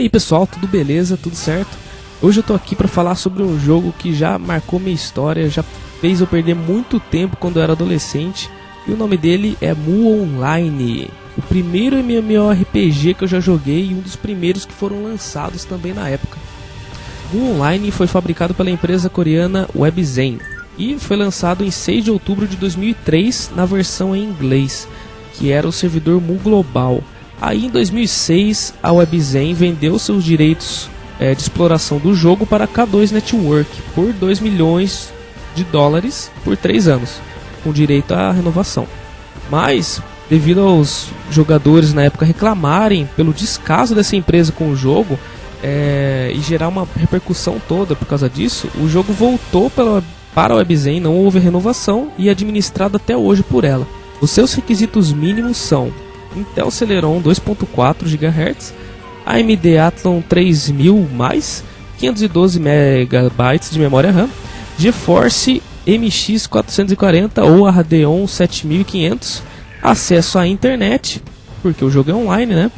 aí pessoal, tudo beleza, tudo certo? Hoje eu tô aqui pra falar sobre um jogo que já marcou minha história, já fez eu perder muito tempo quando eu era adolescente. E o nome dele é Mu Online, o primeiro MMORPG que eu já joguei e um dos primeiros que foram lançados também na época. Mu Online foi fabricado pela empresa coreana Webzen e foi lançado em 6 de outubro de 2003 na versão em inglês, que era o servidor Mu Global. Aí em 2006 a Webzen vendeu seus direitos de exploração do jogo para a K2 Network por $2 milhões por 3 anos, com direito à renovação. Mas, devido aos jogadores na época reclamarem pelo descaso dessa empresa com o jogo e gerar uma repercussão toda por causa disso, o jogo voltou para a Webzen, não houve renovação e é administrado até hoje por ela. Os seus requisitos mínimos são Intel Celeron 2.4 GHz, AMD Athlon 3000+, 512 MB de memória RAM, GeForce MX 440 ou Radeon 7500, acesso à internet, porque o jogo é online, né?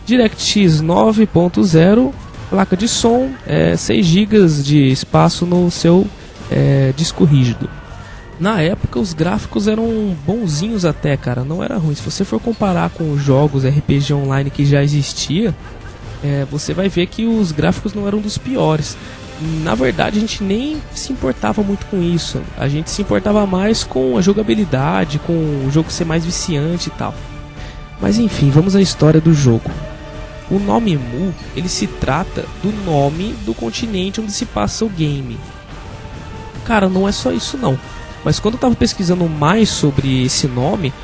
DirectX 9.0, placa de som, 6 GB de espaço no seu disco rígido. Na época os gráficos eram bonzinhos até, cara, não era ruim. Se você for comparar com os jogos RPG online que já existia, você vai ver que os gráficos não eram dos piores. Na verdade a gente nem se importava muito com isso, a gente se importava mais com a jogabilidade, com o jogo ser mais viciante e tal. Mas enfim, vamos à história do jogo. O nome Mu, ele se trata do nome do continente onde se passa o game. Cara, não é só isso não. Mas quando eu estava pesquisando mais sobre esse nome,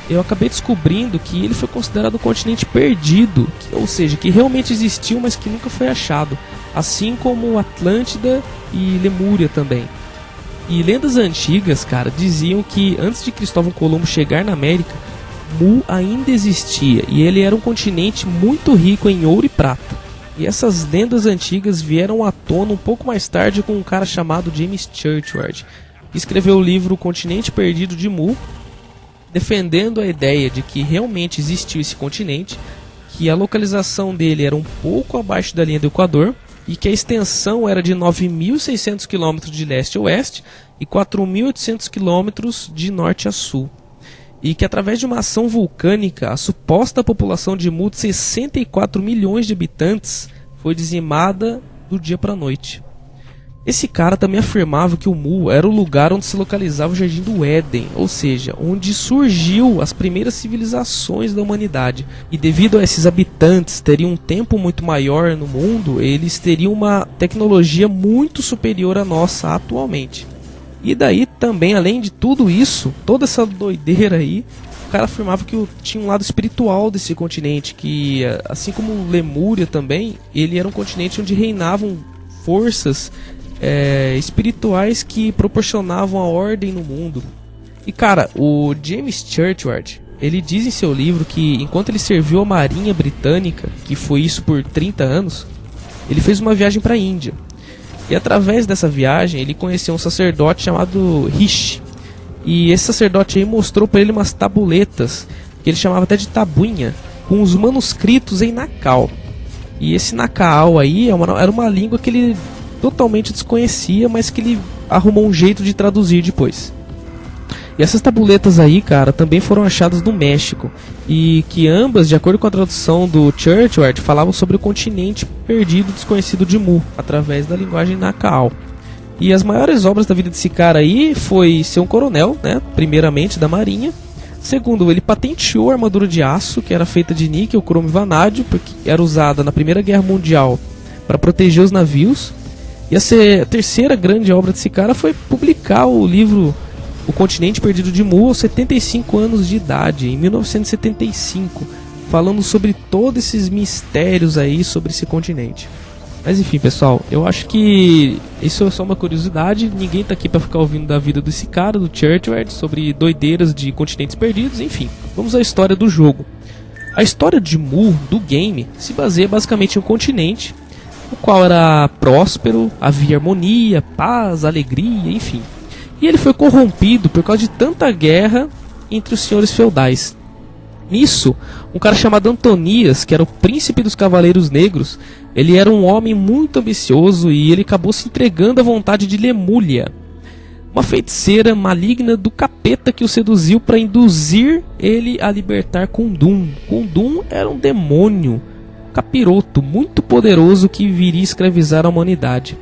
eu acabei descobrindo que ele foi considerado um continente perdido, ou seja, que realmente existiu, mas que nunca foi achado, assim como Atlântida e Lemúria também. E lendas antigas, cara, diziam que antes de Cristóvão Colombo chegar na América, Mu ainda existia, e ele era um continente muito rico em ouro e prata. E essas lendas antigas vieram à tona um pouco mais tarde com um cara chamado James Churchward, que escreveu o livro O Continente Perdido de Mu, defendendo a ideia de que realmente existiu esse continente, que a localização dele era um pouco abaixo da linha do Equador e que a extensão era de 9.600 km de leste a oeste e 4.800 km de norte a sul. E que através de uma ação vulcânica, a suposta população de Mu de 64 milhões de habitantes foi dizimada do dia para a noite. Esse cara também afirmava que o Mu era o lugar onde se localizava o Jardim do Éden, ou seja, onde surgiu as primeiras civilizações da humanidade. E devido a esses habitantes terem um tempo muito maior no mundo, eles teriam uma tecnologia muito superior à nossa atualmente. E daí também, além de tudo isso, toda essa doideira aí, o cara afirmava que tinha um lado espiritual desse continente, que assim como Lemúria também, ele era um continente onde reinavam forças espirituais que proporcionavam a ordem no mundo. E cara, o James Churchward, ele diz em seu livro que enquanto ele serviu a marinha britânica, que foi isso por 30 anos, ele fez uma viagem para a Índia. E através dessa viagem ele conheceu um sacerdote chamado Rishi. E esse sacerdote aí mostrou para ele umas tabuletas, que ele chamava até de tabuinha, com os manuscritos em Nakal. E esse Nakal aí era uma língua que ele totalmente desconhecia, mas que ele arrumou um jeito de traduzir depois. E essas tabuletas aí, cara, também foram achadas no México, e que ambas, de acordo com a tradução do Churchward, falavam sobre o continente perdido desconhecido de Mu, através da linguagem Nakal. E as maiores obras da vida desse cara aí foi ser um coronel, né, primeiramente da marinha. Segundo, ele patenteou a armadura de aço, que era feita de níquel, cromo e vanádio, porque era usada na Primeira Guerra Mundial para proteger os navios. E a terceira grande obra desse cara foi publicar o livro O Continente Perdido de Mu aos 75 anos de idade, em 1975, falando sobre todos esses mistérios aí sobre esse continente. Mas enfim, pessoal, eu acho que isso é só uma curiosidade, ninguém tá aqui para ficar ouvindo da vida desse cara, do Churchward, sobre doideiras de continentes perdidos, enfim. Vamos à história do jogo. A história de Mu, do game, se baseia basicamente em um continente o qual era próspero, havia harmonia, paz, alegria, enfim. E ele foi corrompido por causa de tanta guerra entre os senhores feudais. Nisso, um cara chamado Antonias, que era o príncipe dos Cavaleiros Negros, ele era um homem muito ambicioso e ele acabou se entregando à vontade de Lemúria, uma feiticeira maligna do capeta que o seduziu para induzir ele a libertar Kundun. Kundun era um demônio, capiroto, muito poderoso que viria escravizar a humanidade.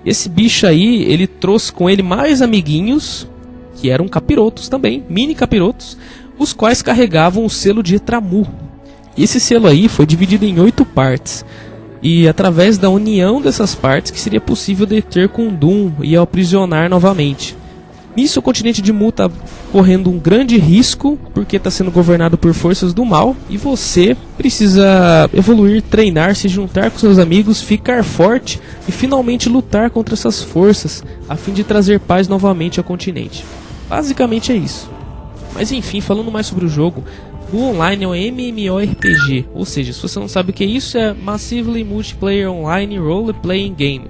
Esse bicho aí, ele trouxe com ele mais amiguinhos, que eram capirotos também, mini capirotos, os quais carregavam o selo de Etramu. Esse selo aí foi dividido em 8 partes, e através da união dessas partes que seria possível deter Kundun e aprisionar novamente. Nisso, o continente de Mu está correndo um grande risco, porque está sendo governado por forças do mal, e você precisa evoluir, treinar, se juntar com seus amigos, ficar forte e finalmente lutar contra essas forças, a fim de trazer paz novamente ao continente. Basicamente é isso. Mas enfim, falando mais sobre o jogo, o online é um MMORPG, ou seja, se você não sabe o que é isso, é Massively Multiplayer Online Role Playing Game.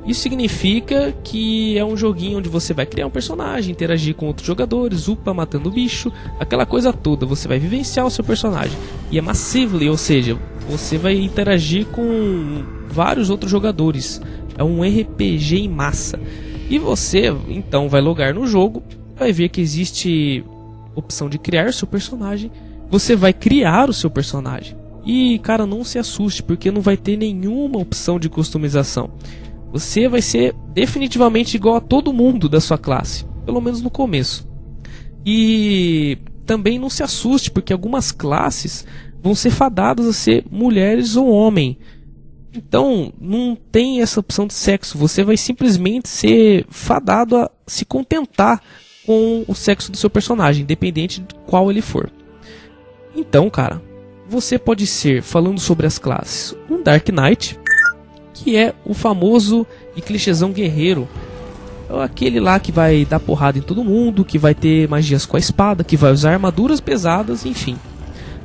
Isso significa que é um joguinho onde você vai criar um personagem, interagir com outros jogadores, upa matando bicho, aquela coisa toda, você vai vivenciar o seu personagem. E é massively, ou seja, você vai interagir com vários outros jogadores. É um RPG em massa. E você, então, vai logar no jogo, vai ver que existe opção de criar seu personagem, você vai criar o seu personagem. E, cara, não se assuste, porque não vai ter nenhuma opção de customização. Você vai ser definitivamente igual a todo mundo da sua classe, pelo menos no começo. E também não se assuste, porque algumas classes vão ser fadadas a ser mulheres ou homem. Então não tem essa opção de sexo, você vai simplesmente ser fadado a se contentar com o sexo do seu personagem, independente de qual ele for. Então, cara, você pode ser, falando sobre as classes, um Dark Knight, que é o famoso e clichêzão guerreiro. É aquele lá que vai dar porrada em todo mundo, que vai ter magias com a espada, que vai usar armaduras pesadas, enfim.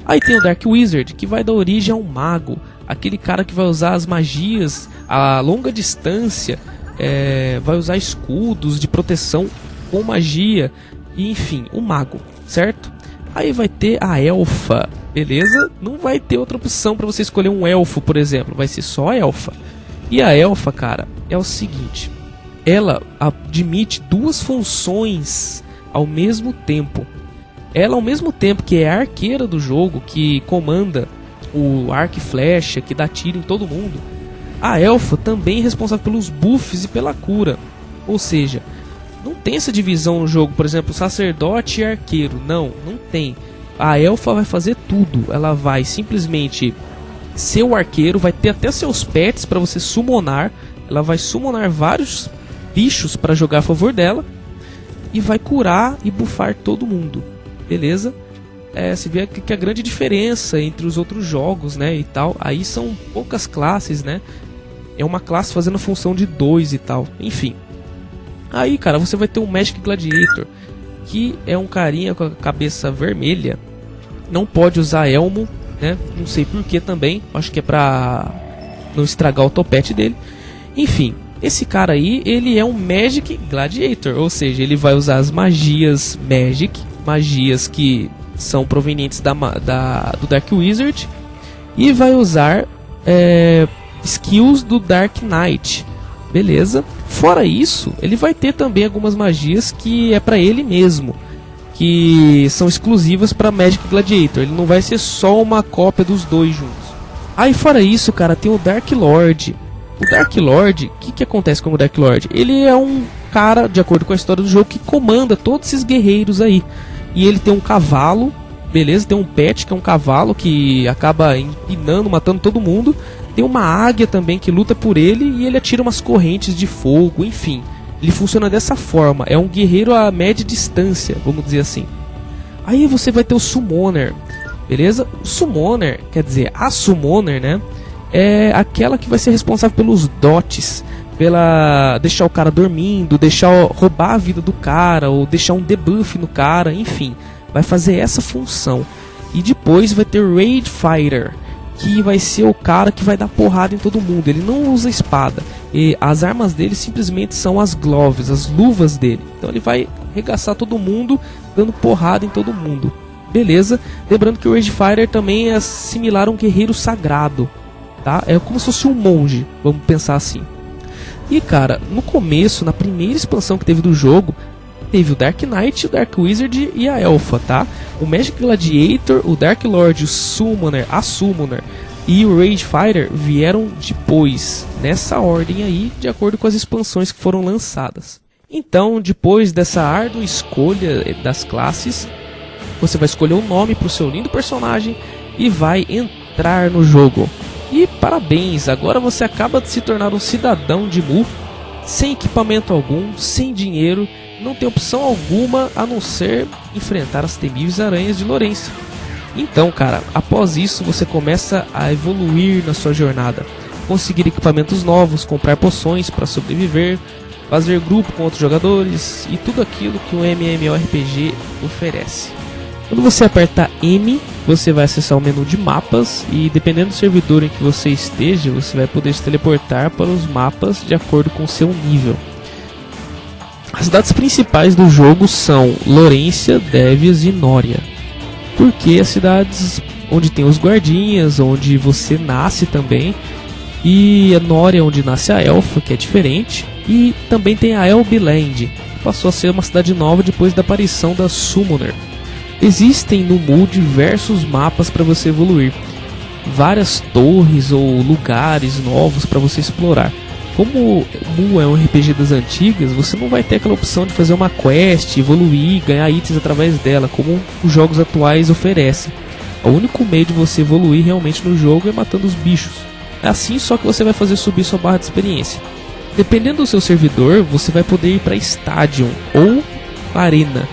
Aí tem o Dark Wizard, que vai dar origem a um mago, aquele cara que vai usar as magias a longa distância, vai usar escudos de proteção com magia, e enfim, um mago, certo? Aí vai ter a elfa, beleza? Não vai ter outra opção para você escolher um elfo, por exemplo, vai ser só a elfa. E a elfa, cara, é o seguinte, ela admite duas funções ao mesmo tempo. Ela, ao mesmo tempo que é a arqueira do jogo, que comanda o arco e flecha, que dá tiro em todo mundo, a elfa também é responsável pelos buffs e pela cura. Ou seja, não tem essa divisão no jogo, por exemplo, sacerdote e arqueiro. Não tem. A elfa vai fazer tudo. Ela vai simplesmente ser o arqueiro, vai ter até seus pets para você summonar. Ela vai summonar vários bichos para jogar a favor dela e vai curar e buffar todo mundo. Beleza? Você vê que a grande diferença entre os outros jogos, né, e tal, aí são poucas classes, né? É uma classe fazendo a função de 2 e tal. Enfim. Aí, cara, você vai ter um Magic Gladiator, que é um carinha com a cabeça vermelha. Não pode usar elmo, né? Não sei porquê também. Acho que é pra não estragar o topete dele. Enfim, esse cara aí, ele é um Magic Gladiator. Ou seja, ele vai usar as magias Magic, magias que são provenientes do Dark Wizard, e vai usar skills do Dark Knight. Beleza? Fora isso, ele vai ter também algumas magias que é pra ele mesmo, que são exclusivas para Magic Gladiator. Ele não vai ser só uma cópia dos dois juntos. Aí fora isso, cara, tem o Dark Lord. O Dark Lord, o que acontece com o Dark Lord? Ele é um cara, de acordo com a história do jogo, que comanda todos esses guerreiros aí. E ele tem um cavalo, beleza? Tem um pet que é um cavalo que acaba empinando, matando todo mundo. Tem uma águia também que luta por ele e ele atira umas correntes de fogo, enfim. Ele funciona dessa forma, é um guerreiro a média distância, vamos dizer assim. Aí você vai ter o Summoner, beleza? O Summoner, quer dizer, a Summoner, né? É aquela que vai ser responsável pelos dotes, pela deixar o cara dormindo, roubar a vida do cara, ou deixar um debuff no cara, enfim. Vai fazer essa função. E depois vai ter o Raid Fighter, que vai ser o cara que vai dar porrada em todo mundo. Ele não usa espada, e as armas dele simplesmente são as gloves, as luvas dele. Então ele vai arregaçar todo mundo, dando porrada em todo mundo. Beleza, lembrando que o Rage Fighter também é similar a um guerreiro sagrado, tá? É como se fosse um monge, vamos pensar assim. E cara, no começo, na primeira expansão que teve do jogo, teve o Dark Knight, o Dark Wizard e a Elfa, tá? O Magic Gladiator, o Dark Lord, o Summoner, a Summoner e o Rage Fighter vieram depois, nessa ordem aí, de acordo com as expansões que foram lançadas. Então, depois dessa árdua escolha das classes, você vai escolher um nome para o seu lindo personagem e vai entrar no jogo. E parabéns, agora você acaba de se tornar um cidadão de Mu, sem equipamento algum, sem dinheiro, não tem opção alguma a não ser enfrentar as temíveis aranhas de Lourenço. Então, cara, após isso você começa a evoluir na sua jornada, conseguir equipamentos novos, comprar poções para sobreviver, fazer grupo com outros jogadores e tudo aquilo que o MMORPG oferece. Quando você aperta M, você vai acessar o menu de mapas e dependendo do servidor em que você esteja, você vai poder se teleportar para os mapas de acordo com o seu nível. As cidades principais do jogo são Lourencia, Dévias e Noria. Porque as cidades onde tem os guardinhas, onde você nasce também, e a Noria onde nasce a Elfa, que é diferente, e também tem a Elbiland, que passou a ser uma cidade nova depois da aparição da Summoner. Existem no Mu diversos mapas para você evoluir, várias torres ou lugares novos para você explorar. Como o Mu é um RPG das antigas, você não vai ter aquela opção de fazer uma quest, evoluir, ganhar itens através dela, como os jogos atuais oferecem. O único meio de você evoluir realmente no jogo é matando os bichos. É assim só que você vai fazer subir sua barra de experiência. Dependendo do seu servidor, você vai poder ir para Stadium ou Arena.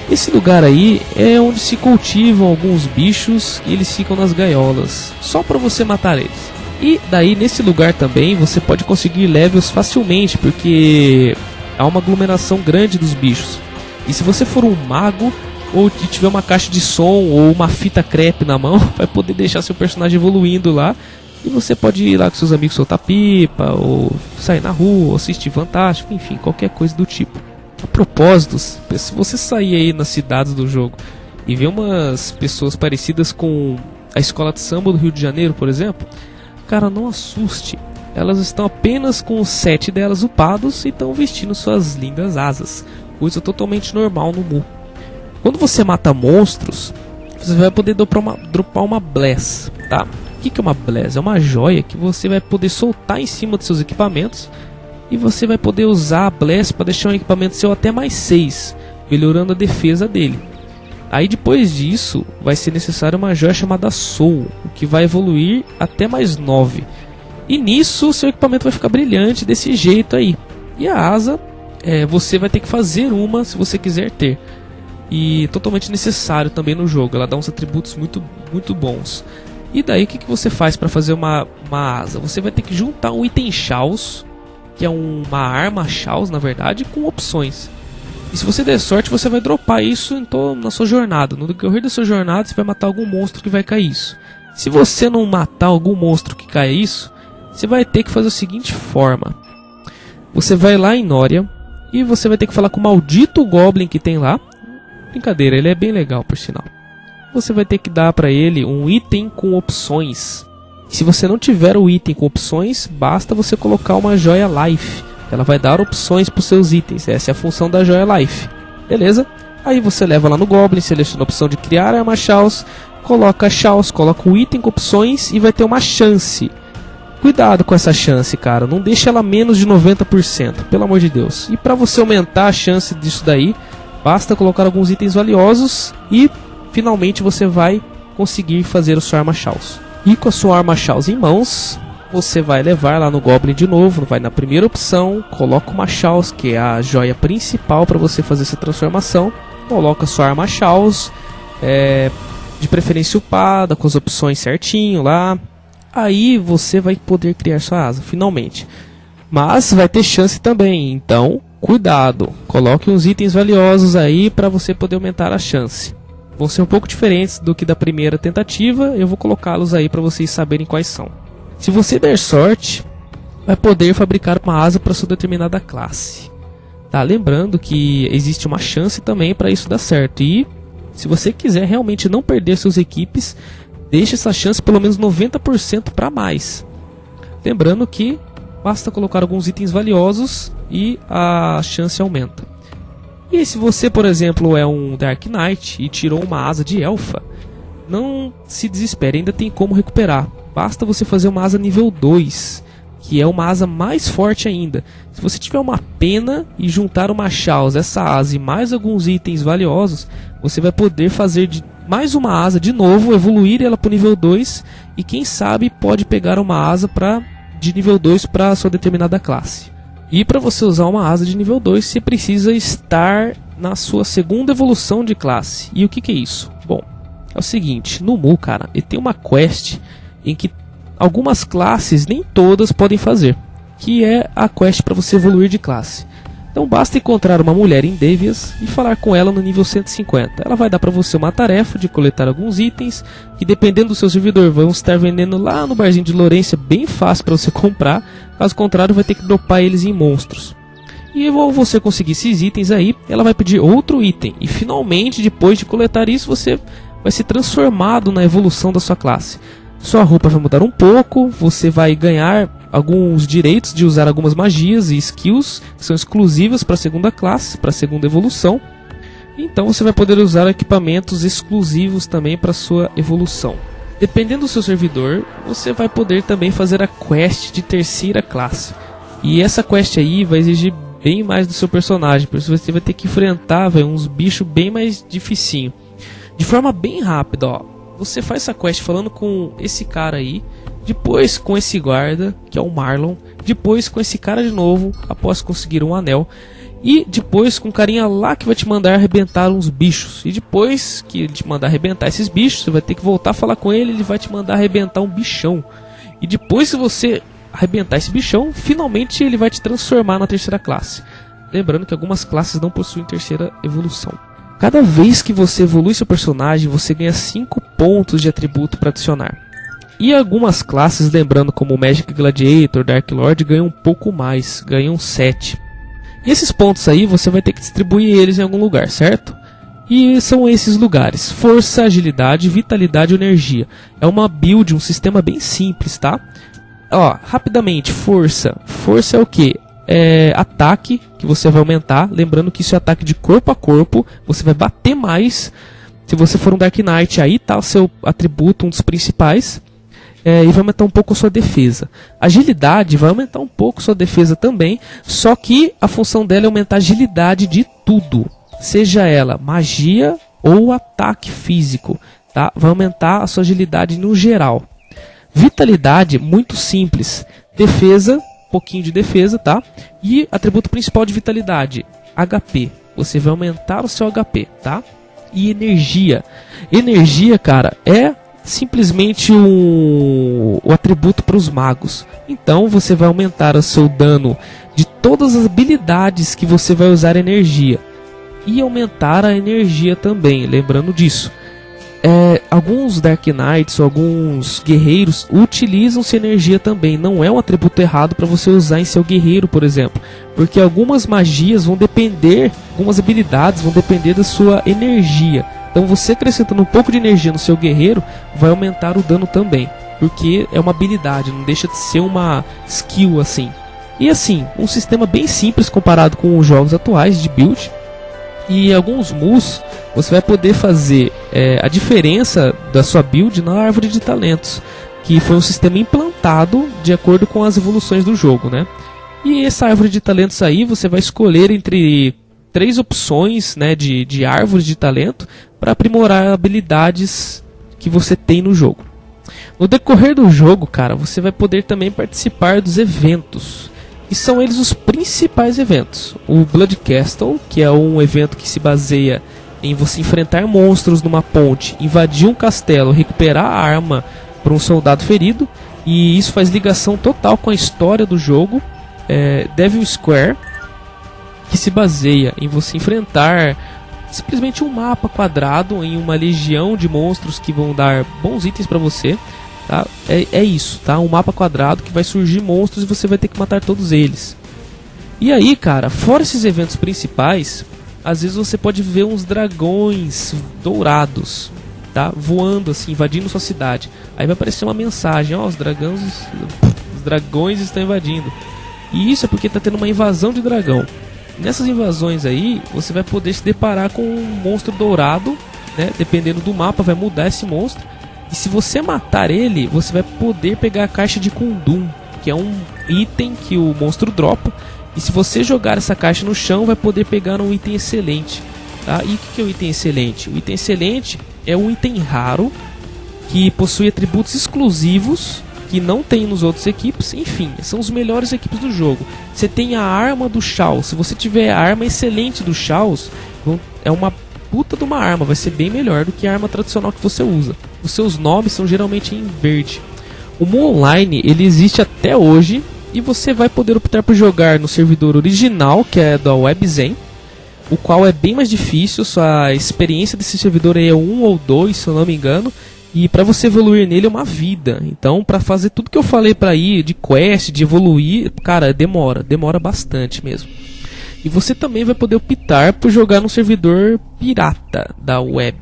Esse lugar aí é onde se cultivam alguns bichos e eles ficam nas gaiolas, só para você matar eles. E daí nesse lugar também você pode conseguir levels facilmente, porque há uma aglomeração grande dos bichos. E se você for um mago ou tiver uma caixa de som ou uma fita crepe na mão, vai poder deixar seu personagem evoluindo lá. E você pode ir lá com seus amigos soltar pipa, ou sair na rua, ou assistir Fantástico, enfim, qualquer coisa do tipo. A propósito, se você sair aí nas cidades do jogo e ver umas pessoas parecidas com a escola de samba do Rio de Janeiro, por exemplo, cara, não assuste. Elas estão apenas com os 7 delas upados e estão vestindo suas lindas asas, coisa totalmente normal no Mu. Quando você mata monstros, você vai poder dropar uma Bless, tá? O que é uma Bless? É uma joia que você vai poder soltar em cima dos seus equipamentos e você vai poder usar a Bless para deixar um equipamento seu até mais 6, melhorando a defesa dele. Aí depois disso vai ser necessário uma joia chamada Soul, o que vai evoluir até mais 9. E nisso seu equipamento vai ficar brilhante desse jeito aí. E a asa, você vai ter que fazer uma se você quiser ter. E totalmente necessário também no jogo, ela dá uns atributos muito, muito bons. E daí o que você faz para fazer uma asa? Você vai ter que juntar um item Chaos, que é uma arma Chaos na verdade, com opções. E se você der sorte, você vai dropar isso na sua jornada. No decorrer da sua jornada, você vai matar algum monstro que vai cair isso. Se você não matar algum monstro que cai isso, você vai ter que fazer da seguinte forma. Você vai lá em Noria e você vai ter que falar com o maldito Goblin que tem lá. Brincadeira, ele é bem legal, por sinal. Você vai ter que dar pra ele um item com opções. Se você não tiver o item com opções, basta você colocar uma joia Life. Ela vai dar opções para os seus itens. Essa é a função da joia Life. Beleza? Aí você leva lá no Goblin, seleciona a opção de criar arma Chaos, coloca Chaos, coloca o item com opções e vai ter uma chance. Cuidado com essa chance, cara. Não deixa ela menos de 90%, pelo amor de Deus. E para você aumentar a chance disso daí, basta colocar alguns itens valiosos e finalmente você vai conseguir fazer a sua arma Chaos. E com a sua arma Chaos em mãos, você vai levar lá no Goblin de novo, vai na primeira opção, coloca uma Chaos, que é a joia principal para você fazer essa transformação, coloca a sua arma Chaos, de preferência upada, com as opções certinho lá, aí você vai poder criar sua asa, finalmente. Mas vai ter chance também, então cuidado, coloque uns itens valiosos aí para você poder aumentar a chance. Vão ser um pouco diferentes do que da primeira tentativa, eu vou colocá-los aí para vocês saberem quais são. Se você der sorte, vai poder fabricar uma asa para sua determinada classe. Tá? Lembrando que existe uma chance também para isso dar certo. E Se você quiser realmente não perder suas equipes, deixe essa chance pelo menos 90% para mais. Lembrando que basta colocar alguns itens valiosos e a chance aumenta. E se você, por exemplo, é um Dark Knight e tirou uma asa de Elfa, não se desespere, ainda tem como recuperar. Basta você fazer uma asa nível 2, que é uma asa mais forte ainda. Se você tiver uma pena e juntar uma Chaos, essa asa e mais alguns itens valiosos, você vai poder fazer mais uma asa de novo, evoluir ela para o nível 2 e quem sabe pode pegar uma asa de nível 2 para sua determinada classe. E para você usar uma asa de nível 2, você precisa estar na sua segunda evolução de classe. E o que é isso? Bom, é o seguinte, no Mu, cara, ele tem uma quest em que algumas classes, nem todas, podem fazer, que é a quest para você evoluir de classe. Então basta encontrar uma mulher em Devias e falar com ela no nível 150. Ela vai dar para você uma tarefa de coletar alguns itens, que dependendo do seu servidor vão estar vendendo lá no barzinho de Lorência, bem fácil para você comprar. Caso contrário, vai ter que dropar eles em monstros. E ao você conseguir esses itens aí, ela vai pedir outro item. E finalmente, depois de coletar isso, você vai ser transformado na evolução da sua classe. Sua roupa vai mudar um pouco, você vai ganhar alguns direitos de usar algumas magias e skills que são exclusivas para a segunda classe, para a segunda evolução. Então você vai poder usar equipamentos exclusivos também para sua evolução. Dependendo do seu servidor, você vai poder também fazer a quest de terceira classe. E essa quest aí vai exigir bem mais do seu personagem, por isso você vai ter que enfrentar uns bichos bem mais dificinho. De forma bem rápida, ó. Você faz essa quest falando com esse cara aí, depois com esse guarda, que é o Marlon, depois com esse cara de novo, após conseguir um anel, e depois com o carinha lá que vai te mandar arrebentar uns bichos. E depois que ele te mandar arrebentar esses bichos, você vai ter que voltar a falar com ele, ele vai te mandar arrebentar um bichão. E depois que você arrebentar esse bichão, finalmente ele vai te transformar na terceira classe. Lembrando que algumas classes não possuem terceira evolução. Cada vez que você evolui seu personagem, você ganha 5 pontos de atributo para adicionar. E algumas classes, lembrando como Magic Gladiator, Dark Lord, ganham um pouco mais, ganham 7. E esses pontos aí você vai ter que distribuir eles em algum lugar, certo? E são esses lugares: força, agilidade, vitalidade e energia. É uma build, um sistema bem simples, tá? Ó, rapidamente, força. Força é o que? É ataque, que você vai aumentar. Lembrando que isso é ataque de corpo a corpo, você vai bater mais. Se você for um Dark Knight, aí tá o seu atributo, um dos principais. E vai aumentar um pouco a sua defesa. Agilidade vai aumentar um pouco a sua defesa também, só que a função dela é aumentar a agilidade de tudo, seja ela magia ou ataque físico, tá? Vai aumentar a sua agilidade no geral. Vitalidade, muito simples. Defesa, pouquinho de defesa, tá? E atributo principal de vitalidade, HP. Você vai aumentar o seu HP, tá? E energia. Energia, cara, é simplesmente o atributo para os magos. Então você vai aumentar o seu dano de todas as habilidades que você vai usar energia. E aumentar a energia também, lembrando disso. Alguns Dark Knights ou alguns guerreiros utilizam-se energia também. Não é um atributo errado para você usar em seu guerreiro, por exemplo, porque algumas magias vão depender, algumas habilidades vão depender da sua energia. Então você acrescentando um pouco de energia no seu guerreiro vai aumentar o dano também, porque é uma habilidade, não deixa de ser uma skill assim. E assim, um sistema bem simples comparado com os jogos atuais de build. E alguns Mus você vai poder fazer a diferença da sua build na árvore de talentos, que foi um sistema implantado de acordo com as evoluções do jogo, né? E essa árvore de talentos aí você vai escolher entre 3 opções, né, de árvores de talento para aprimorar habilidades que você tem no jogo. No decorrer do jogo, cara, você vai poder também participar dos eventos. E são eles os principais eventos. O Blood Castle, que é um evento que se baseia em você enfrentar monstros numa ponte, invadir um castelo, recuperar a arma para um soldado ferido. E isso faz ligação total com a história do jogo. Devil Square, que se baseia em você enfrentar simplesmente um mapa quadrado em uma legião de monstros que vão dar bons itens para você, tá? É isso, tá? Um mapa quadrado que vai surgir monstros e você vai ter que matar todos eles. E aí, cara, fora esses eventos principais, às vezes você pode ver uns dragões dourados, tá? Voando assim, invadindo sua cidade. Aí vai aparecer uma mensagem, ó, os dragões estão invadindo. E isso é porque tá tendo uma invasão de dragão. Nessas invasões aí, você vai poder se deparar com um monstro dourado, né? Dependendo do mapa, vai mudar esse monstro. E se você matar ele, você vai poder pegar a caixa de Kundum, que é um item que o monstro dropa. E se você jogar essa caixa no chão, vai poder pegar um item excelente, tá? E o que é o item excelente? O item excelente é um item raro, que possui atributos exclusivos, que não tem nos outros equipes. Enfim, são os melhores equipes do jogo. Você tem a arma do Shaos. Se você tiver a arma excelente do Shaos, é uma puta de uma arma, vai ser bem melhor do que a arma tradicional que você usa. Os seus nomes são geralmente em verde. O Mu Online, ele existe até hoje, e você vai poder optar por jogar no servidor original, que é da WebZen, o qual é bem mais difícil. Sua experiência desse servidor aí é 1 ou 2, se eu não me engano, e para você evoluir nele é uma vida. Então, para fazer tudo que eu falei para ir, de quest, de evoluir, cara, demora bastante mesmo. E você também vai poder optar por jogar no servidor pirata da web,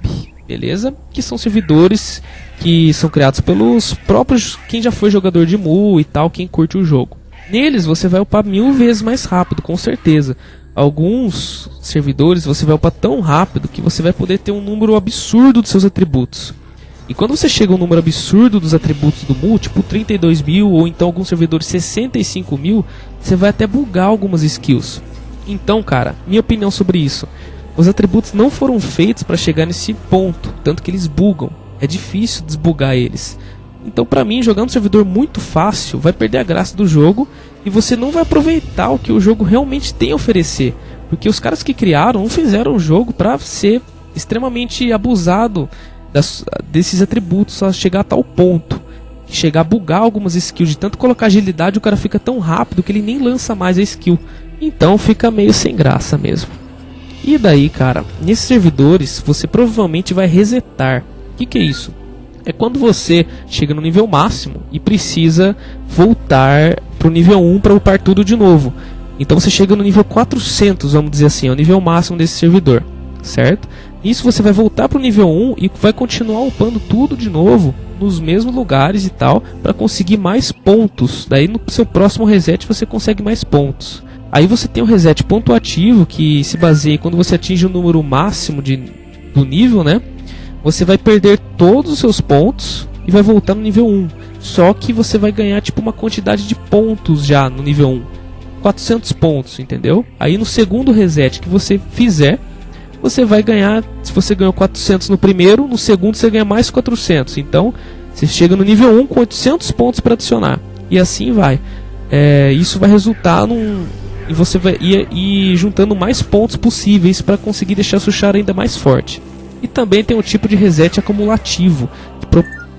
beleza? Que são servidores que são criados pelos próprios, quem já foi jogador de Mu e tal, quem curte o jogo. Neles você vai upar 1000 vezes mais rápido, com certeza. Alguns servidores você vai upar tão rápido que você vai poder ter um número absurdo dos seus atributos. E quando você chega a um número absurdo dos atributos do Mu, tipo 32 mil, ou então alguns servidores 65 mil, você vai até bugar algumas skills. Então, cara, minha opinião sobre isso: os atributos não foram feitos para chegar nesse ponto, tanto que eles bugam. É difícil desbugar eles. Então, pra mim, jogar um servidor muito fácil vai perder a graça do jogo, e você não vai aproveitar o que o jogo realmente tem a oferecer. Porque os caras que criaram não fizeram o jogo para ser extremamente abusado desses atributos, a chegar a tal ponto, chegar a bugar algumas skills. De tanto colocar agilidade, o cara fica tão rápido que ele nem lança mais a skill. Então fica meio sem graça mesmo. E daí, cara, nesses servidores você provavelmente vai resetar. O que é isso? É quando você chega no nível máximo e precisa voltar pro nível 1 para upar tudo de novo. Então você chega no nível 400, vamos dizer assim, é o nível máximo desse servidor, certo? Isso você vai voltar pro nível 1 e vai continuar upando tudo de novo nos mesmos lugares e tal, para conseguir mais pontos. Daí no seu próximo reset você consegue mais pontos. Aí você tem o reset pontuativo, que se baseia quando você atinge o número máximo do nível, né? Você vai perder todos os seus pontos e vai voltar no nível 1. Só que você vai ganhar tipo uma quantidade de pontos já no nível 1. 400 pontos, entendeu? Aí no segundo reset que você fizer, você vai ganhar, se você ganhou 400 no primeiro, no segundo você ganha mais 400. Então, você chega no nível 1 com 800 pontos para adicionar. E assim vai. Isso vai resultar e você vai ir juntando mais pontos possíveis para conseguir deixar seu char ainda mais forte. E também tem um tipo de reset acumulativo, que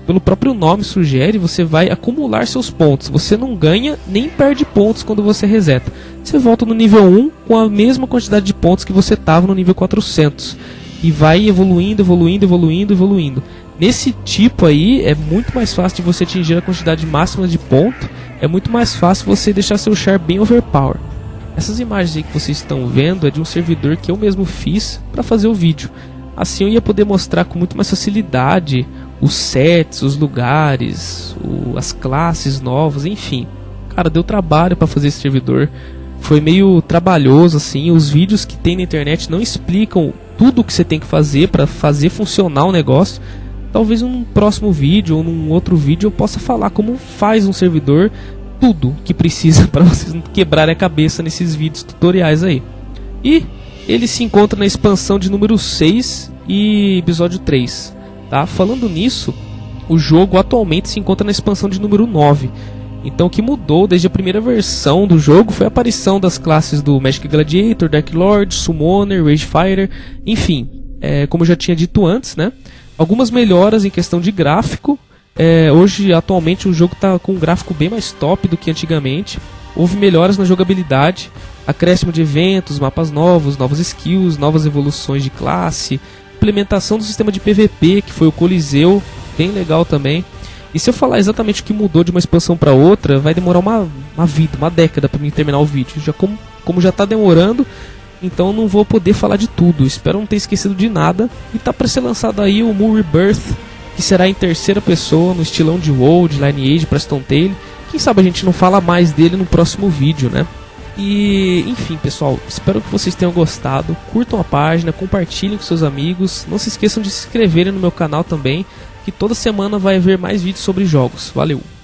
pelo próprio nome sugere, você vai acumular seus pontos. Você não ganha nem perde pontos quando você reseta. Você volta no nível 1 com a mesma quantidade de pontos que você estava no nível 400. E vai evoluindo. Nesse tipo aí é muito mais fácil de você atingir a quantidade máxima de ponto. É muito mais fácil você deixar seu char bem overpower. Essas imagens aí que vocês estão vendo é de um servidor que eu mesmo fiz para fazer o vídeo. Assim eu ia poder mostrar com muito mais facilidade os sets, os lugares, as classes novas, enfim. Cara, deu trabalho para fazer esse servidor. Foi meio trabalhoso assim. Os vídeos que tem na internet não explicam tudo o que você tem que fazer para fazer funcionar o negócio. Talvez num próximo vídeo ou num outro vídeo eu possa falar como faz um servidor, tudo que precisa para vocês não quebrarem a cabeça nesses vídeos tutoriais aí. E ele se encontra na expansão de número 6 e episódio 3. Tá? Falando nisso, o jogo atualmente se encontra na expansão de número 9. Então o que mudou desde a primeira versão do jogo foi a aparição das classes do Magic Gladiator, Dark Lord, Summoner, Rage Fighter, enfim, como eu já tinha dito antes, né? Algumas melhoras em questão de gráfico. Hoje, atualmente, o jogo está com um gráfico bem mais top do que antigamente. Houve melhoras na jogabilidade, acréscimo de eventos, mapas novos, novas skills, novas evoluções de classe, implementação do sistema de PVP, que foi o Coliseu, bem legal também. E se eu falar exatamente o que mudou de uma expansão para outra, vai demorar uma vida, uma década para mim terminar o vídeo. Como já está demorando, então não vou poder falar de tudo. Espero não ter esquecido de nada. E tá para ser lançado aí o Mu Rebirth, que será em terceira pessoa, no estilão de WoW, de Lineage, Preston Tale. Quem sabe a gente não fala mais dele no próximo vídeo, né? E, enfim, pessoal, espero que vocês tenham gostado. Curtam a página, compartilhem com seus amigos. Não se esqueçam de se inscreverem no meu canal também, que toda semana vai haver mais vídeos sobre jogos. Valeu!